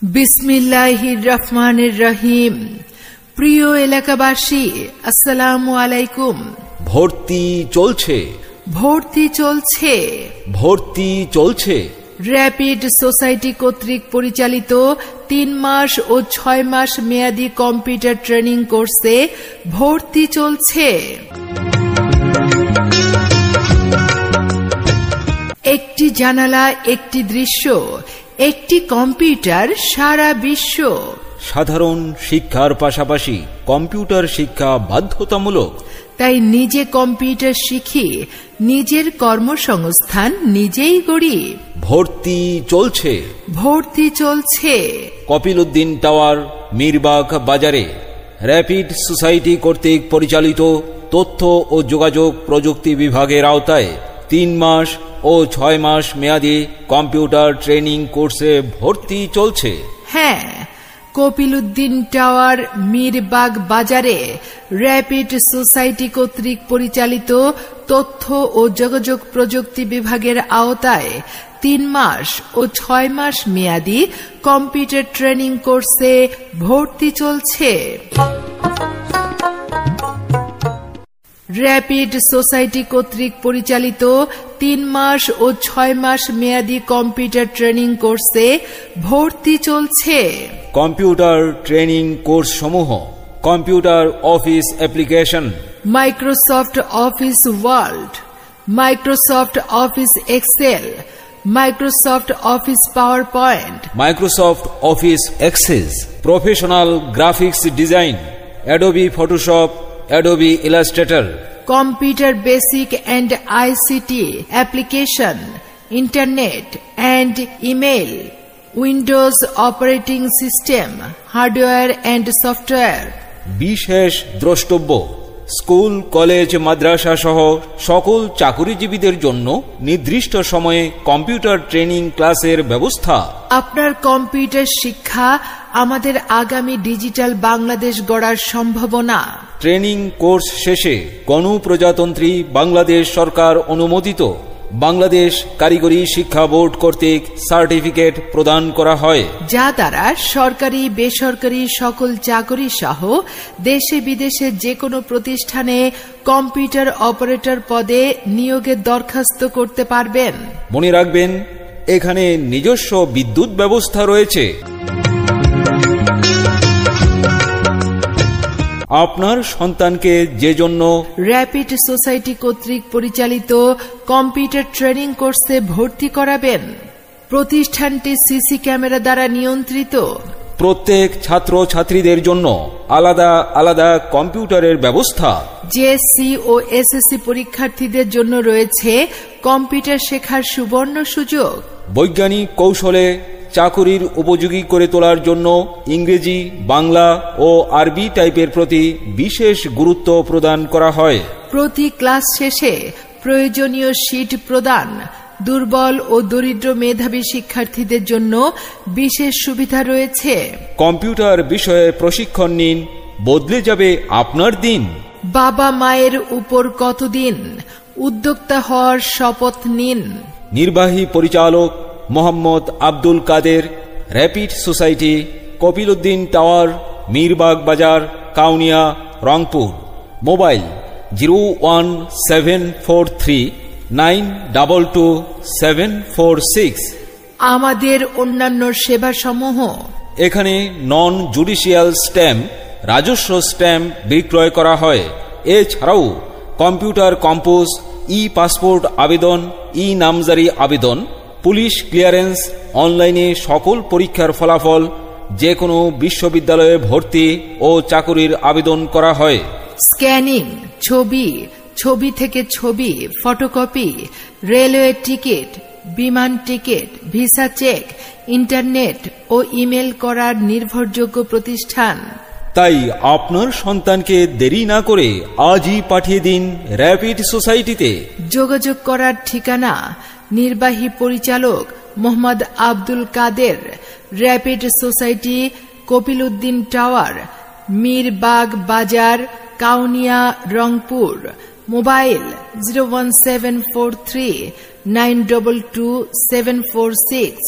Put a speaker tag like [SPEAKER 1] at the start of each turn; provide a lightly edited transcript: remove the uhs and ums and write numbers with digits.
[SPEAKER 1] বিসমিল্লাহির রহমানির রহিম। প্রিয় এলাকাবাসী, আসসালামু আলাইকুম।
[SPEAKER 2] ভর্তি চলছে,
[SPEAKER 1] ভর্তি চলছে,
[SPEAKER 2] ভর্তি চলছে।
[SPEAKER 1] র্যাপিড সোসাইটি কর্তৃক পরিচালিত 3 মাস ও 6 মাস মেয়াদী কম্পিউটার ট্রেনিং কোর্সে ভর্তি চলছে। একটি জানালা, একটি দৃশ্য, একটি কম্পিউটার, সারা বিশ্ব।
[SPEAKER 2] সাধারণ শিক্ষার পাশাপাশি কম্পিউটার শিক্ষা বাধ্যতামূলক।
[SPEAKER 1] তাই নিজে কম্পিউটার শিখি, নিজের কর্মসংস্থান নিজেই গড়ি।
[SPEAKER 2] ভর্তি চলছে,
[SPEAKER 1] ভর্তি চলছে।
[SPEAKER 2] কপিলউদ্দিন টাওয়ার, মিরবাগ বাজারে র্যাপিড সোসাইটি কর্তৃক পরিচালিত তথ্য ও যোগাযোগ প্রযুক্তি বিভাগের আওতায় 3 মাস ও 6 মাস মেয়াদী কম্পিউটার ট্রেনিং কোর্সে ভর্তি চলছে।
[SPEAKER 1] হ্যাঁ, কপিলউদ্দিন টাওয়ার, মিরবাগ বাজারে র্যাপিড সোসাইটি কর্তৃক পরিচালিত তথ্য ও যোগাযোগ প্রযুক্তি বিভাগের আওতায় 3 মাস ও 6 মাস মেয়াদী কম্পিউটার ট্রেনিং কোর্সে ভর্তি চলছে। র্যাপিড সোসাইটি কর্তৃক পরিচালিত 3 মাস ও 6 মাস মেয়াদী কম্পিউটার ট্রেনিং কোর্সে ভর্তি চলছে।
[SPEAKER 2] কম্পিউটার ট্রেনিং কোর্স সমূহ: computer office application,
[SPEAKER 1] Microsoft Office Word, Microsoft Office Excel, Microsoft Office PowerPoint,
[SPEAKER 2] Microsoft Office Access, professional graphics design, Adobe Photoshop, Adobe Illustrator,
[SPEAKER 1] computer basic and ICT application, internet and email, Windows operating system, hardware and software.
[SPEAKER 2] বিশেষ দ্রষ্টব্য: school, college, মাদ্রাসা সহ সকল চাকুরিজীবীদের জন্য নির্দিষ্ট সময়ে computer training ক্লাসের ব্যবস্থা।
[SPEAKER 1] আপনার কম্পিউটার শিক্ষা আমাদের আগামী ডিজিটাল বাংলাদেশ গড়ার সম্ভাবনা।
[SPEAKER 2] ট্রেনিং কোর্স শেষে গণপ্রজাতন্ত্রী বাংলাদেশ সরকার অনুমোদিত বাংলাদেশ কারিগরি শিক্ষা বোর্ড কর্তৃক সার্টিফিকেট প্রদান করা হয়,
[SPEAKER 1] যা দ্বারা সরকারি বেসরকারি সকল চাকরি সহ দেশে বিদেশে যে কোনো প্রতিষ্ঠানে কম্পিউটার অপারেটর পদে নিয়োগের দরখাস্ত করতে পারবেন।
[SPEAKER 2] মনে রাখবেন, এখানে নিজস্ব বিদ্যুৎ ব্যবস্থা রয়েছে। আপনার সন্তানকে যে জন্য
[SPEAKER 1] র্যাপিড সোসাইটি কর্তৃক পরিচালিত কম্পিউটার ট্রেনিং কোর্সে ভর্তি করাবেন, প্রতিষ্ঠানটি সিসি ক্যামেরা দ্বারা নিয়ন্ত্রিত।
[SPEAKER 2] প্রত্যেক ছাত্র ছাত্রীদের জন্য আলাদা আলাদা কম্পিউটারের ব্যবস্থা।
[SPEAKER 1] জেএসসি ও এসএসসি পরীক্ষার্থীদের জন্য রয়েছে কম্পিউটার শেখার সুবর্ণ সুযোগ।
[SPEAKER 2] বৈজ্ঞানিক কৌশলে চাকুরির উপযোগী করে তোলার জন্য ইংরেজি, বাংলা ও আরবি টাইপের প্রতি বিশেষ গুরুত্ব প্রদান করা হয়।
[SPEAKER 1] প্রতি ক্লাস শেষে প্রয়োজনীয় শীট প্রদান। দুর্বল ও দরিদ্র মেধাবী শিক্ষার্থীদের জন্য বিশেষ সুবিধা রয়েছে।
[SPEAKER 2] কম্পিউটার বিষয়ে প্রশিক্ষণ নিন, বদলে যাবে আপনার দিন।
[SPEAKER 1] বাবা মায়ের উপর কতদিন, উদ্যোক্তা হওয়ার শপথ নিন।
[SPEAKER 2] নির্বাহী পরিচালক মোহাম্মদ আব্দুল কাদের, র্যাপিড সোসাইটি, কপিলউদ্দিন টাওয়ার, মিরবাগ বাজার, কাউনিয়া, রংপুর। মোবাইল 01743922746।
[SPEAKER 1] আমাদের অন্যান্য সেবাসমূহ:
[SPEAKER 2] এখানে নন জুডিশিয়াল স্ট্যাম্প, রাজস্ব স্ট্যাম্প বিক্রয় করা হয়। এছাড়াও কম্পিউটার কম্পোজ, ই পাসপোর্ট আবেদন, ই নামজারি আবেদন, পুলিশ ক্লিয়ারেন্স, অনলাইনে সকল পরীক্ষার ফলাফল, যে কোনো বিশ্ববিদ্যালয়ে ভর্তি ও চাকুরির আবেদন করা হয়।
[SPEAKER 1] স্ক্যানিং, ছবি, ছবি থেকে ছবি, ফটোকপি, রেলওয়ে টিকিট, বিমান টিকিট, ভিসা চেক, ইন্টারনেট ও ইমেল করার নির্ভরযোগ্য প্রতিষ্ঠান।
[SPEAKER 2] তাই আপনার সন্তানকে দেরি না করে আজই পাঠিয়ে দিন র্যাপিড সোসাইটিতে।
[SPEAKER 1] যোগাযোগ করার ঠিকানা: নির্বাহী পরিচালক মোহাম্মদ আব্দুল কাদের, র্যাপিড সোসাইটি, কপিলউদ্দিন টাওয়ার, মিরবাগ বাজার, কাউনিয়া, রংপুর। মোবাইল 01743922746।